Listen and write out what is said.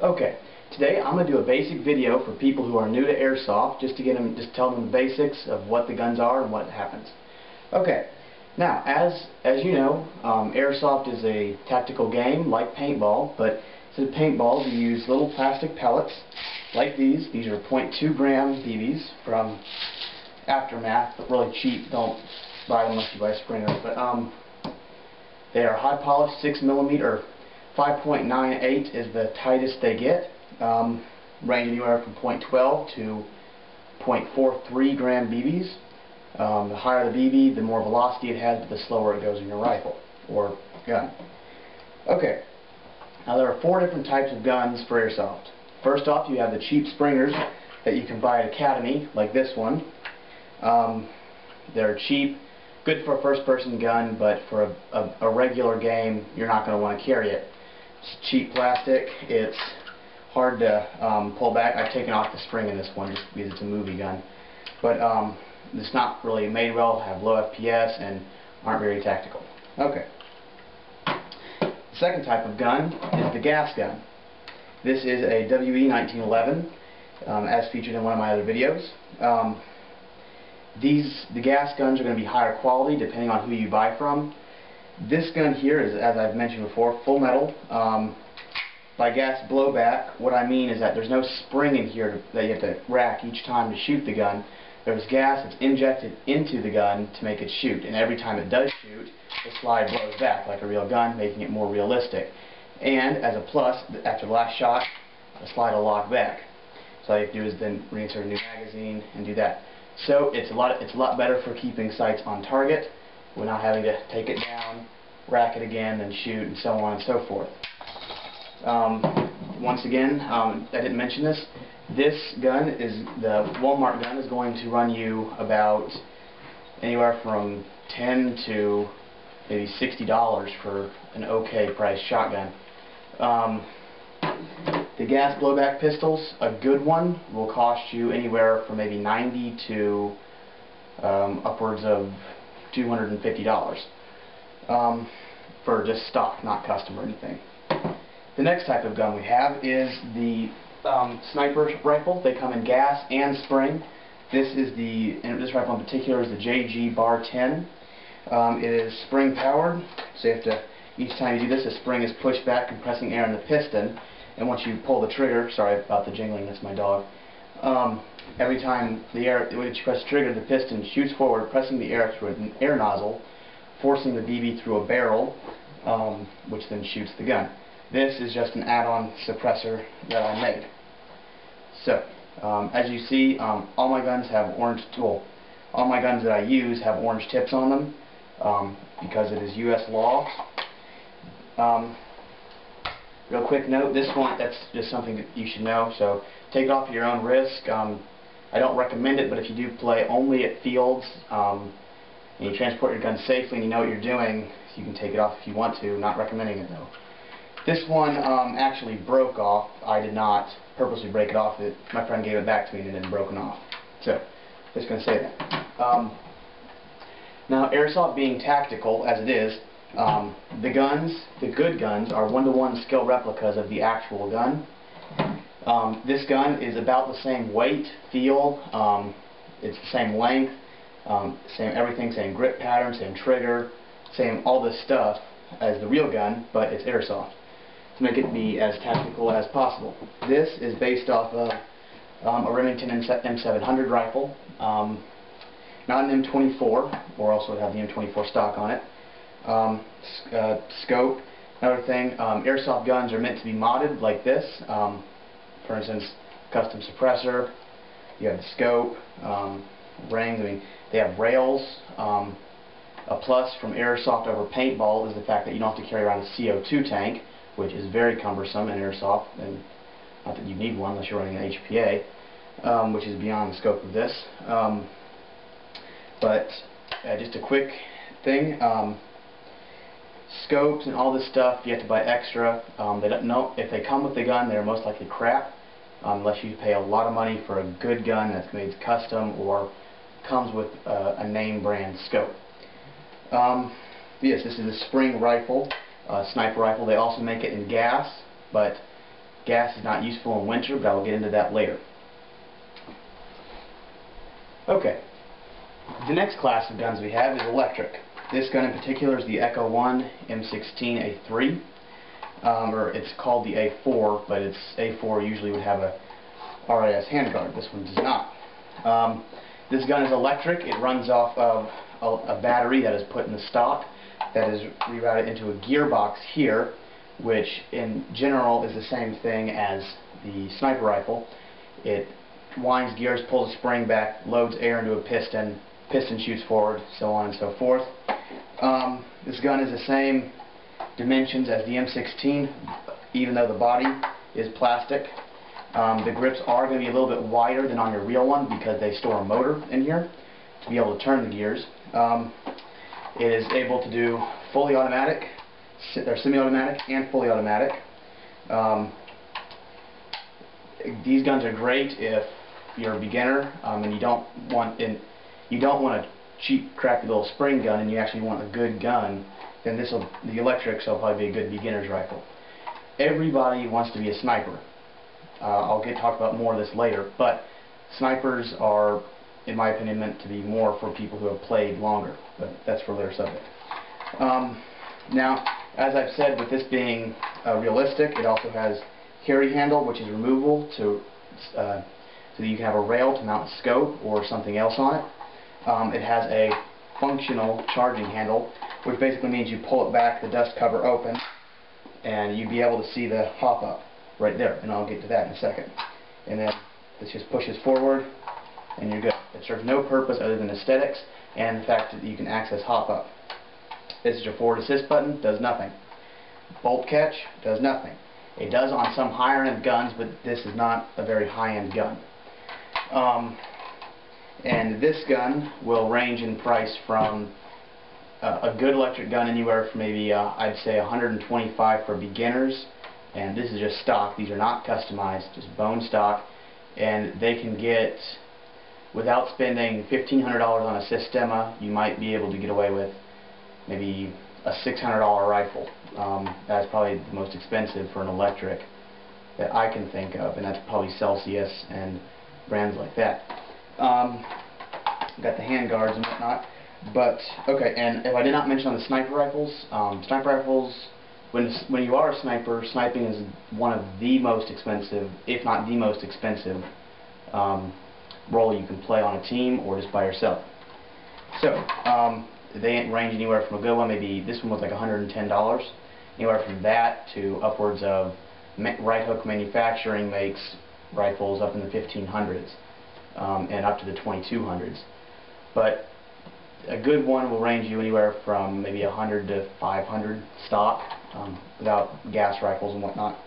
Okay, today I'm going to do a basic video for people who are new to Airsoft, just tell them the basics of what the guns are and what happens. Okay, now as you know, Airsoft is a tactical game like paintball, but instead of paintballs you use little plastic pellets like these. These are 0.2 gram BBs from Aftermath, but really cheap. Don't buy them unless you buy Springers. But they are high polished 6mm or 5.98 is the tightest they get. Range anywhere from 0.12 to 0.43 gram BBs. The higher the BB, the more velocity it has, but the slower it goes in your rifle or gun. Okay, now there are 4 different types of guns for Airsoft. First off, you have the cheap Springers that you can buy at Academy, like this one. They're cheap, good for a first-person gun, but for a regular game, you're not going to want to carry it. It's cheap plastic. It's hard to pull back. I've taken off the spring in this one just because it's a movie gun. But it's not really made well, have low FPS, and aren't very tactical. Okay. The second type of gun is the gas gun. This is a WE 1911, as featured in one of my other videos. The gas guns are going to be higher quality depending on who you buy from. This gun here is, as I've mentioned before, full metal. By gas blowback, what I mean is that there's no spring in here that you have to rack each time to shoot the gun. There's gas that's injected into the gun to make it shoot, and every time it does shoot, the slide blows back like a real gun, making it more realistic. And as a plus, after the last shot, the slide will lock back. So all you have to do is then reinsert a new magazine and do that. So it's a lot better for keeping sights on target without having to take it down, rack it again, and shoot, and so on and so forth. Once again, I didn't mention this. This gun is the Walmart gun is going to run you about anywhere from $10 to maybe $60 for an okay price shotgun. The gas blowback pistols, a good one, will cost you anywhere from maybe $90 to upwards of $250 for just stock, not custom or anything. The next type of gun we have is the sniper rifle. They come in gas and spring. This rifle in particular is the JG Bar 10. It is spring powered, so you have to, each time you do this, the spring is pushed back, compressing air in the piston. And once you pull the trigger, sorry about the jingling, that's my dog. Every time when you press the trigger, the piston shoots forward, pressing the air through an air nozzle, forcing the BB through a barrel, which then shoots the gun. This is just an add-on suppressor that I made. So, as you see, all my guns have orange tool. All my guns that I use have orange tips on them because it is U.S. law. Real quick note, this one, that's just something that you should know, so take it off at your own risk. I don't recommend it, but if you do play only at fields and you transport your gun safely and you know what you're doing, you can take it off if you want to. Not recommending it though. This one actually broke off. I did not purposely break it off. My friend gave it back to me and it had broken off. So, just going to say that. Now, Airsoft being tactical as it is, the good guns are 1-to-1 skill replicas of the actual gun. This gun is about the same weight, feel, it's the same length, same everything, same grip pattern, same trigger, same all this stuff as the real gun, but it's Airsoft to make it be as tactical as possible. This is based off of a Remington M700 rifle, not an M24, or also would have the M24 stock on it. Scope, another thing, Airsoft guns are meant to be modded like this. For instance, custom suppressor, you have the scope, rings, I mean, they have rails. A plus from Airsoft over paintball is the fact that you don't have to carry around a CO2 tank, which is very cumbersome in Airsoft, and not that you need one unless you're running an HPA, which is beyond the scope of this. But just a quick thing, scopes and all this stuff you have to buy extra. They don't know if they come with the gun, they're most likely crap, unless you pay a lot of money for a good gun that's made custom or comes with a name brand scope. Yes, this is a spring rifle, sniper rifle. They also make it in gas, but gas is not useful in winter, but I will get into that later. Okay, the next class of guns we have is electric. This gun in particular is the Echo 1 M16A3, or it's called the A4, but it's A4 usually would have a RIS handguard. This one does not. This gun is electric. It runs off of a battery that is put in the stock that is rerouted into a gearbox here, which in general is the same thing as the sniper rifle. It winds gears, pulls a spring back, loads air into a piston, piston shoots forward, so on and so forth. This gun is the same dimensions as the M16, even though the body is plastic. The grips are going to be a little bit wider than on your real one because they store a motor in here to be able to turn the gears. It is able to do fully automatic, or semi-automatic, and fully automatic. These guns are great if you're a beginner and you don't want a cheap, crappy little spring gun, and you actually want a good gun. Then the electrics will probably be a good beginner's rifle. Everybody wants to be a sniper. I'll talk about more of this later, but snipers are, in my opinion, meant to be more for people who have played longer, but that's for a later subject. Now, as I've said, with this being realistic, it also has carry handle, which is removable so that you can have a rail to mount a scope or something else on it. It has a functional charging handle, which basically means you pull it back, the dust cover open, and you'd be able to see the hop up right there, and I'll get to that in a second. And then this just pushes forward, and you're good. It serves no purpose other than aesthetics and the fact that you can access hop up. This is your forward assist button, does nothing. Bolt catch, does nothing. It does on some higher end guns, but this is not a very high end gun. And this gun will range in price from a good electric gun anywhere from maybe I'd say $125 for beginners, and this is just stock. These are not customized, just bone stock, and they can get, without spending $1,500 on a Sistema, you might be able to get away with maybe a $600 rifle. That's probably the most expensive for an electric that I can think of, and that's probably Celsius and brands like that. Got the hand guards and whatnot. But okay, and if I did not mention on the sniper rifles, when you are a sniper, sniping is one of the most expensive, if not the most expensive, role you can play on a team or just by yourself. So they range anywhere from a good one, maybe this one was like $110, anywhere from that to upwards of Right Hook Manufacturing makes rifles up in the 1500s and up to the 2200s. But a good one will range you anywhere from maybe 100 to 500 stock without gas rifles and whatnot.